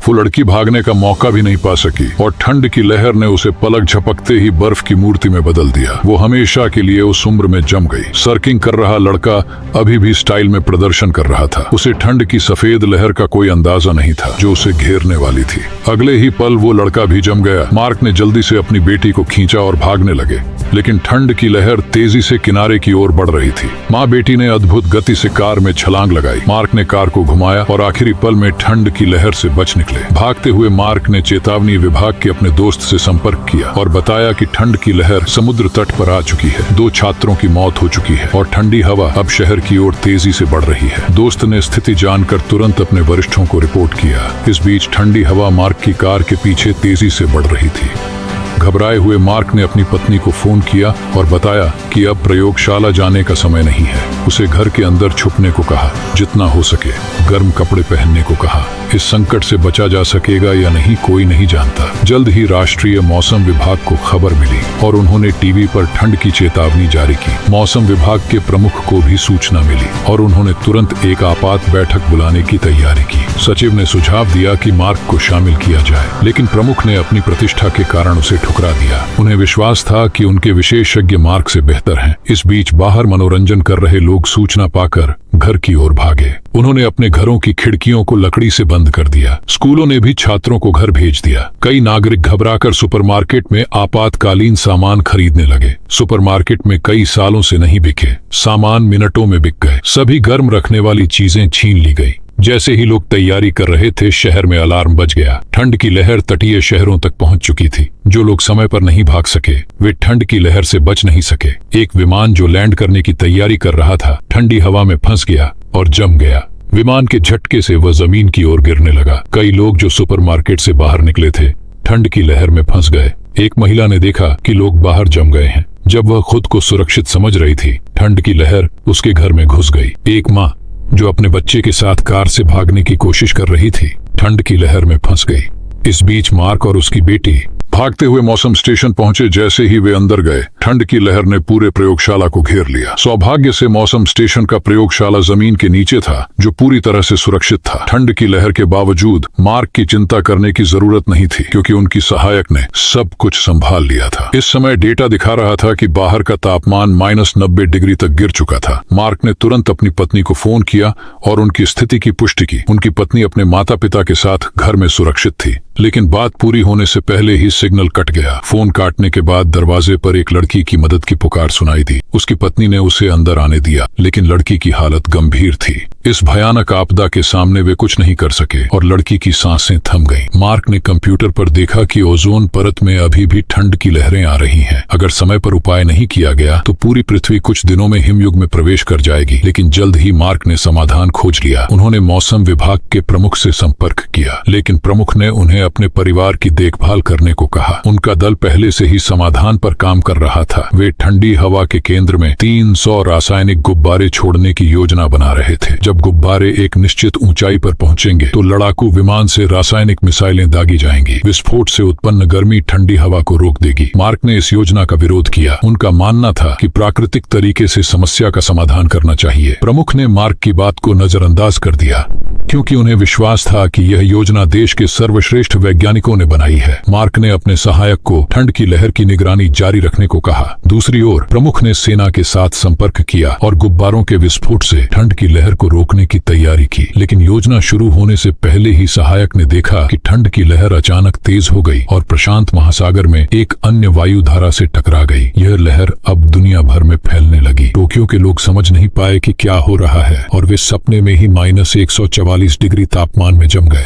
वो लड़की भागने का मौका भी नहीं पा सकी और ठंड की लहर ने उसे पलक झपकते ही बर्फ की मूर्ति में बदल दिया। वो हमेशा के लिए उस उम्र में जम गई। सर्किंग कर रहा लड़का अभी भी स्टाइल में प्रदर्शन कर रहा था। उसे ठंड की सफेद लहर का कोई अंदाजा नहीं था जो उसे घेरने वाली थी। अगले ही पल वो लड़का भी जम गया। मार्क ने जल्दी से अपनी बेटी को खींचा और भागने लगे, लेकिन ठंड की लहर तेजी से किनारे की ओर बढ़ रही थी। माँ बेटी ने अद्भुत गति से कार में छलांग लगाई। मार्क ने कार को घुमाया और आखिरी पल में ठंड की लहर से बच निकले। भागते हुए मार्क ने चेतावनी विभाग के अपने दोस्त से संपर्क किया और बताया कि ठंड की लहर समुद्र तट पर आ चुकी है। 2 छात्रों की मौत हो चुकी है और ठंडी हवा अब शहर की ओर तेजी से बढ़ रही है। दोस्त ने स्थिति जानकर तुरंत अपने वरिष्ठों को रिपोर्ट किया। इस बीच ठंडी हवा मार्क की कार के पीछे तेजी से बढ़ रही थी। घबराए हुए मार्क ने अपनी पत्नी को फोन किया और बताया कि अब प्रयोगशाला जाने का समय नहीं है। उसे घर के अंदर छुपने को कहा, जितना हो सके गर्म कपड़े पहनने को कहा। इस संकट से बचा जा सकेगा या नहीं कोई नहीं जानता। जल्द ही राष्ट्रीय मौसम विभाग को खबर मिली और उन्होंने टीवी पर ठंड की चेतावनी जारी की। मौसम विभाग के प्रमुख को भी सूचना मिली और उन्होंने तुरंत एक आपात बैठक बुलाने की तैयारी की। सचिव ने सुझाव दिया कि मार्क को शामिल किया जाए, लेकिन प्रमुख ने अपनी प्रतिष्ठा के कारण उसे ठुकरा दिया। उन्हें विश्वास था कि उनके विशेषज्ञ मार्क से बेहतर हैं। इस बीच बाहर मनोरंजन कर रहे लोग सूचना पाकर घर की ओर भागे। उन्होंने अपने घरों की खिड़कियों को लकड़ी से बंद कर दिया। स्कूलों ने भी छात्रों को घर भेज दिया। कई नागरिक घबराकर सुपरमार्केट में आपातकालीन सामान खरीदने लगे। सुपरमार्केट में कई सालों से नहीं बिके सामान मिनटों में बिक गए। सभी गर्म रखने वाली चीजें छीन ली गई। जैसे ही लोग तैयारी कर रहे थे, शहर में अलार्म बज गया। ठंड की लहर तटीय शहरों तक पहुंच चुकी थी। जो लोग समय पर नहीं भाग सके वे ठंड की लहर से बच नहीं सके। एक विमान जो लैंड करने की तैयारी कर रहा था, ठंडी हवा में फंस गया और जम गया। विमान के झटके से वह जमीन की ओर गिरने लगा। कई लोग जो सुपरमार्केट से बाहर निकले थे, ठंड की लहर में फंस गए। एक महिला ने देखा कि लोग बाहर जम गए हैं। जब वह खुद को सुरक्षित समझ रही थी, ठंड की लहर उसके घर में घुस गई। एक माँ जो अपने बच्चे के साथ कार से भागने की कोशिश कर रही थी, ठंड की लहर में फंस गई। इस बीच मार्क और उसकी बेटी भागते हुए मौसम स्टेशन पहुंचे। जैसे ही वे अंदर गए, ठंड की लहर ने पूरे प्रयोगशाला को घेर लिया। सौभाग्य से मौसम स्टेशन का प्रयोगशाला जमीन के नीचे था, जो पूरी तरह से सुरक्षित था। ठंड की लहर के बावजूद मार्क की चिंता करने की जरूरत नहीं थी, क्योंकि उनकी सहायक ने सब कुछ संभाल लिया था। इस समय डेटा दिखा रहा था कि बाहर का तापमान -90 डिग्री तक गिर चुका था। मार्क ने तुरंत अपनी पत्नी को फोन किया और उनकी स्थिति की पुष्टि की। उनकी पत्नी अपने माता पिता के साथ घर में सुरक्षित थी, लेकिन बात पूरी होने से पहले ही सिग्नल कट गया। फोन काटने के बाद दरवाजे पर एक लड़की की मदद की पुकार सुनाई दी। उसकी पत्नी ने उसे अंदर आने दिया, लेकिन लड़की की हालत गंभीर थी। इस भयानक आपदा के सामने वे कुछ नहीं कर सके और लड़की की सांसें थम गईं। मार्क ने कंप्यूटर पर देखा कि ओजोन परत में अभी भी ठंड की लहरें आ रही हैं। अगर समय पर उपाय नहीं किया गया तो पूरी पृथ्वी कुछ दिनों में हिमयुग में प्रवेश कर जाएगी। लेकिन जल्द ही मार्क ने समाधान खोज लिया। उन्होंने मौसम विभाग के प्रमुख से संपर्क किया, लेकिन प्रमुख ने उन्हें अपने परिवार की देखभाल करने को कहा। उनका दल पहले से ही समाधान पर काम कर रहा था। वे ठंडी हवा के केंद्र में 300 रासायनिक गुब्बारे छोड़ने की योजना बना रहे थे। जब गुब्बारे एक निश्चित ऊंचाई पर पहुंचेंगे तो लड़ाकू विमान से रासायनिक मिसाइलें दागी जाएंगी। विस्फोट से उत्पन्न गर्मी ठंडी हवा को रोक देगी। मार्क ने इस योजना का विरोध किया। उनका मानना था कि प्राकृतिक तरीके से समस्या का समाधान करना चाहिए। प्रमुख ने मार्क की बात को नजरअंदाज कर दिया, क्योंकि उन्हें विश्वास था कि यह योजना देश के सर्वश्रेष्ठ वैज्ञानिकों ने बनाई है। मार्क ने अपने सहायक को ठंड की लहर की निगरानी जारी रखने को कहा। दूसरी ओर प्रमुख ने सेना के साथ संपर्क किया और गुब्बारों के विस्फोट से ठंड की लहर को रोकने की तैयारी की। लेकिन योजना शुरू होने से पहले ही सहायक ने देखा कि ठंड की लहर अचानक तेज हो गई और प्रशांत महासागर में एक अन्य वायुधारा से टकरा गई। यह लहर अब दुनिया भर में फैलने लगी। टोक्यो के लोग समझ नहीं पाए कि क्या हो रहा है और वे सपने में ही -144 डिग्री तापमान में जम गए।